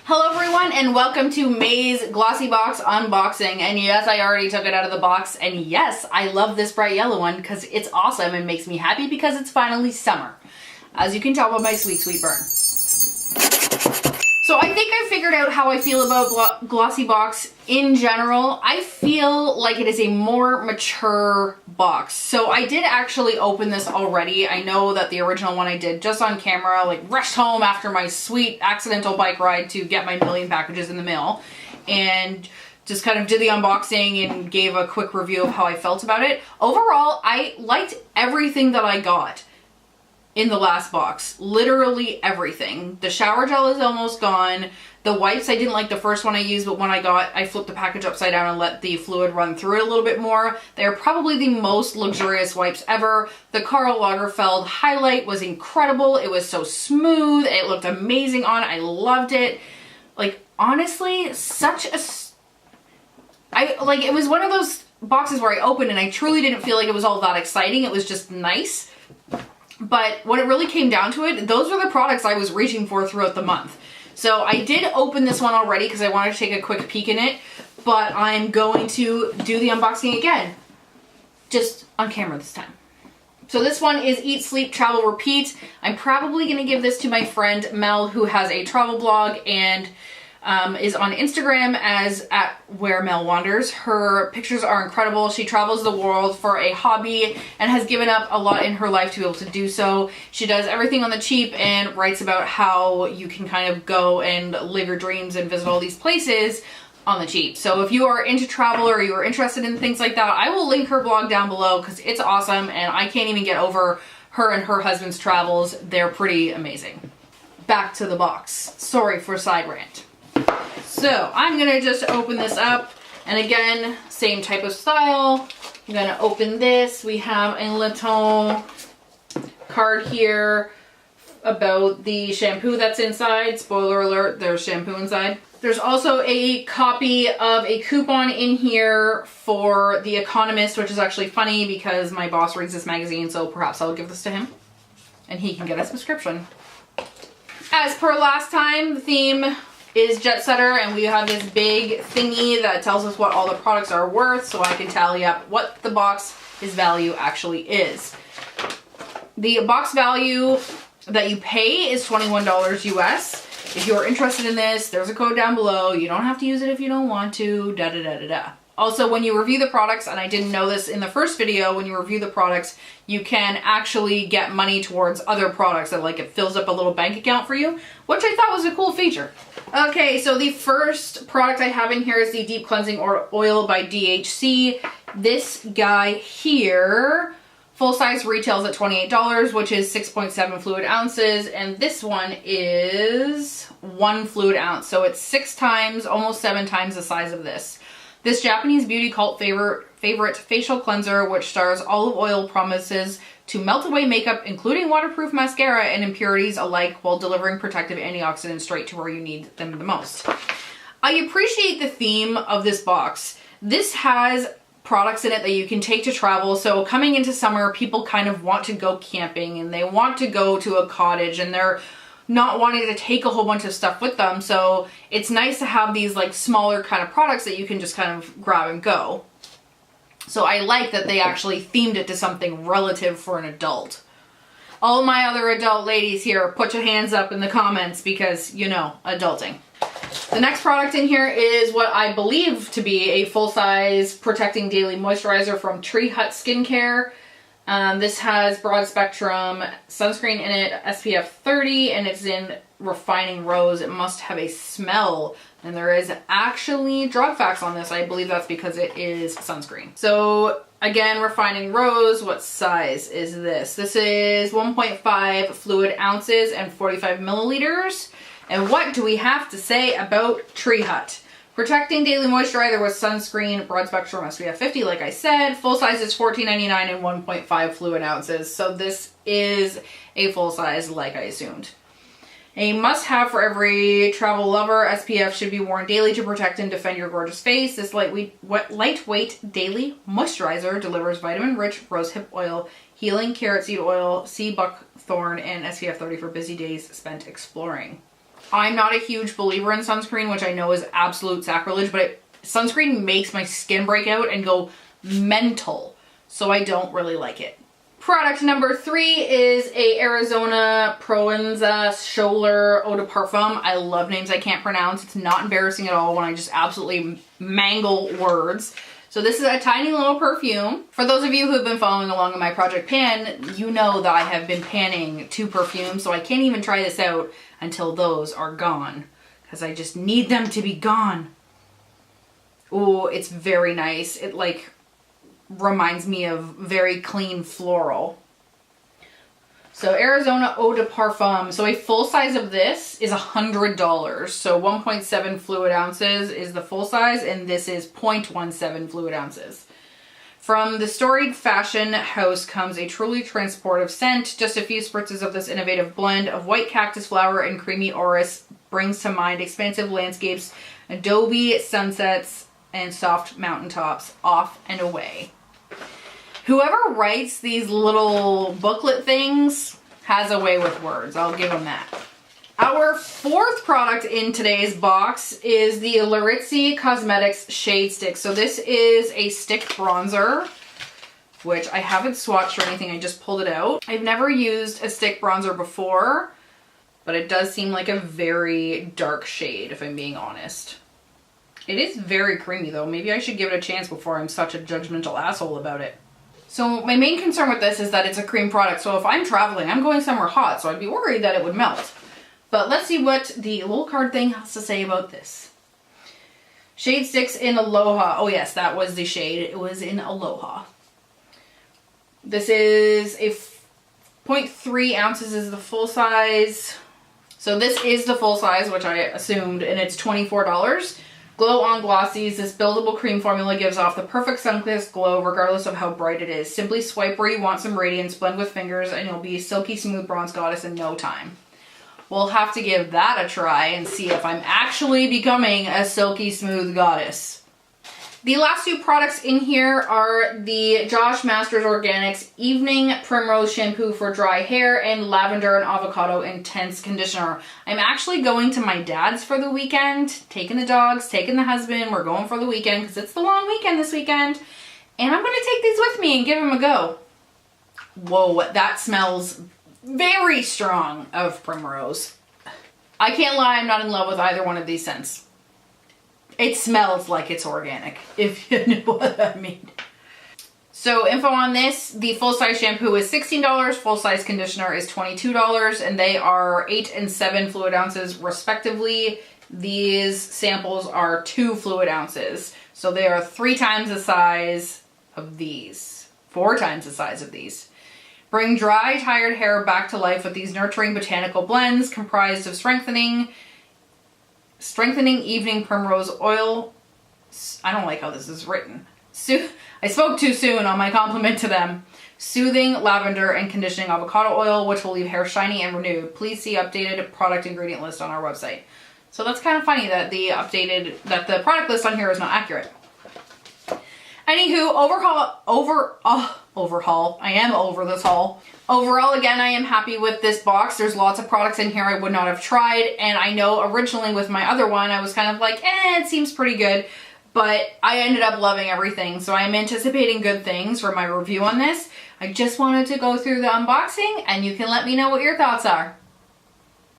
Hello everyone and welcome to May's Glossybox unboxing. And yes, I already took it out of the box, and yes, I love this bright yellow one because it's awesome and makes me happy because it's finally summer. As you can tell by my sweet, sweet burn. So I think I figured out how I feel about Glossybox in general. I feel like it is a more mature box. So I did actually open this already. I know that the original one I did just on camera, like rushed home after my sweet accidental bike ride to get my million packages in the mail, and just kind of did the unboxing and gave a quick review of how I felt about it. Overall, I liked everything that I got in the last box. Literally everything. The shower gel is almost gone. The wipes, I didn't like the first one I used, but when I flipped the package upside down and let the fluid run through it a little bit more. They're probably the most luxurious wipes ever. The Karl Lagerfeld highlight was incredible. It was so smooth. It looked amazing on. I loved it. Like, honestly, it was one of those boxes where I opened and I truly didn't feel like it was all that exciting. It was just nice. But when it really came down to it, those were the products I was reaching for throughout the month. So I did open this one already because I wanted to take a quick peek in it, but I'm going to do the unboxing again, just on camera this time. So this one is Eat, Sleep, Travel, Repeat. I'm probably going to give this to my friend Mel, who has a travel blog and is on Instagram as @WhereMelWanders. Her pictures are incredible. She travels the world for a hobby and has given up a lot in her life to be able to do so. She does everything on the cheap and writes about how you can kind of go and live your dreams and visit all these places on the cheap. So if you are into travel or you are interested in things like that, I will link her blog down below because it's awesome and I can't even get over her and her husband's travels. They're pretty amazing. Back to the box. Sorry for side rant. So I'm gonna just open this up, and again, same type of style. I'm gonna open this. We have a little card here about the shampoo that's inside. Spoiler alert, there's shampoo inside. There's also a copy of a coupon in here for The Economist, which is actually funny because my boss reads this magazine, so perhaps I'll give this to him and he can get a subscription. As per last time, the theme is Jet Setter, and we have this big thingy that tells us what all the products are worth, so I can tally up what the box's value actually is. The box value that you pay is $21 US. If you're interested in this, there's a code down below. You don't have to use it if you don't want to, da da da da da. Also, when you review the products, and I didn't know this in the first video, when you review the products, you can actually get money towards other products that, like, it fills up a little bank account for you, which I thought was a cool feature. Okay, so the first product I have in here is the Deep Cleansing Oil by DHC. This guy here, full size retails at $28, which is 6.7 fluid ounces, and this one is 1 fluid ounce, so it's 6 times, almost 7 times the size of this. This Japanese beauty cult favorite facial cleanser, which stars olive oil, promises to melt away makeup, including waterproof mascara and impurities alike, while delivering protective antioxidants straight to where you need them the most. I appreciate the theme of this box. This has products in it that you can take to travel. So coming into summer, people kind of want to go camping and they want to go to a cottage and they're not wanting to take a whole bunch of stuff with them. So it's nice to have these like smaller kind of products that you can just kind of grab and go. So I like that they actually themed it to something relative for an adult. All my other adult ladies here, put your hands up in the comments because, you know, adulting. The next product in here is what I believe to be a full-size protecting daily moisturizer from Tree Hut Skincare. This has broad spectrum sunscreen in it, SPF 30, and it's in Refining Rose. It must have a smell, and there is actually drug facts on this. I believe that's because it is sunscreen. So again, Refining Rose, what size is this? This is 1.5 fluid ounces and 45 milliliters. And what do we have to say about Tree Hut? Protecting daily moisturizer with sunscreen, broad spectrum SPF 50, like I said. Full size is $14.99 and 1.5 fluid ounces. So this is a full size, like I assumed. A must-have for every travel lover. SPF should be worn daily to protect and defend your gorgeous face. This lightweight daily moisturizer delivers vitamin-rich rosehip oil, healing carrot seed oil, sea buckthorn, and SPF 30 for busy days spent exploring. I'm not a huge believer in sunscreen, which I know is absolute sacrilege, but sunscreen makes my skin break out and go mental, so I don't really like it. Product number 3 is a Arizona Provenza Scholler Eau de Parfum. I love names I can't pronounce. It's not embarrassing at all when I just absolutely mangle words. So this is a tiny little perfume. For those of you who have been following along in my Project Pan, you know that I have been panning 2 perfumes, so I can't even try this out until those are gone, because I just need them to be gone. Ooh, it's very nice. It like reminds me of very clean floral. So Arizona Eau de Parfum. So a full size of this is $100. So 1.7 fluid ounces is the full size, and this is 0.17 fluid ounces. From the storied fashion house comes a truly transportive scent. Just a few spritzes of this innovative blend of white cactus flower and creamy orris brings to mind expansive landscapes, adobe sunsets, and soft mountaintops. Off and away. Whoever writes these little booklet things has a way with words. I'll give them that. Our 4th product in today's box is the Laritzi Cosmetics Shade Stick. So this is a stick bronzer, which I haven't swatched or anything. I just pulled it out. I've never used a stick bronzer before, but it does seem like a very dark shade, if I'm being honest. It is very creamy though. Maybe I should give it a chance before I'm such a judgmental asshole about it. So my main concern with this is that it's a cream product. So if I'm traveling, I'm going somewhere hot, so I'd be worried that it would melt. But let's see what the little card thing has to say about this. Shade Sticks in Aloha. Oh yes, that was the shade. It was in Aloha. This is a 0.3 ounces is the full size. So this is the full size, which I assumed, and it's $24. Glow on Glossies. This buildable cream formula gives off the perfect sun-kissed glow regardless of how bright it is. Simply swipe where you want some radiance, blend with fingers, and you'll be a silky smooth bronze goddess in no time. We'll have to give that a try and see if I'm actually becoming a silky smooth goddess. The last 2 products in here are the Josh Masters Organics Evening Primrose Shampoo for dry hair and Lavender and Avocado Intense Conditioner. I'm actually going to my dad's for the weekend, taking the dogs, taking the husband. We're going for the weekend because it's the long weekend this weekend. And I'm going to take these with me and give them a go. Whoa, that smells very strong of primrose. I can't lie, I'm not in love with either one of these scents. It smells like it's organic, if you know what I mean. So info on this, the full-size shampoo is $16, full-size conditioner is $22, and they are 8 and 7 fluid ounces respectively. These samples are 2 fluid ounces. So they are 3 times the size of these, 4 times the size of these. Bring dry, tired hair back to life with these nurturing botanical blends comprised of strengthening evening primrose oil. I don't like how this is written. I spoke too soon on my compliment to them. Soothing lavender and conditioning avocado oil, which will leave hair shiny and renewed. Please see updated product ingredient list on our website. So that's kind of funny that the product list on here is not accurate. Anywho, overhaul. I am over this haul. Overall, again, I am happy with this box. There's lots of products in here I would not have tried, and I know originally with my other one, I was kind of like, it seems pretty good, but I ended up loving everything, so I'm anticipating good things for my review on this. I just wanted to go through the unboxing, and you can let me know what your thoughts are.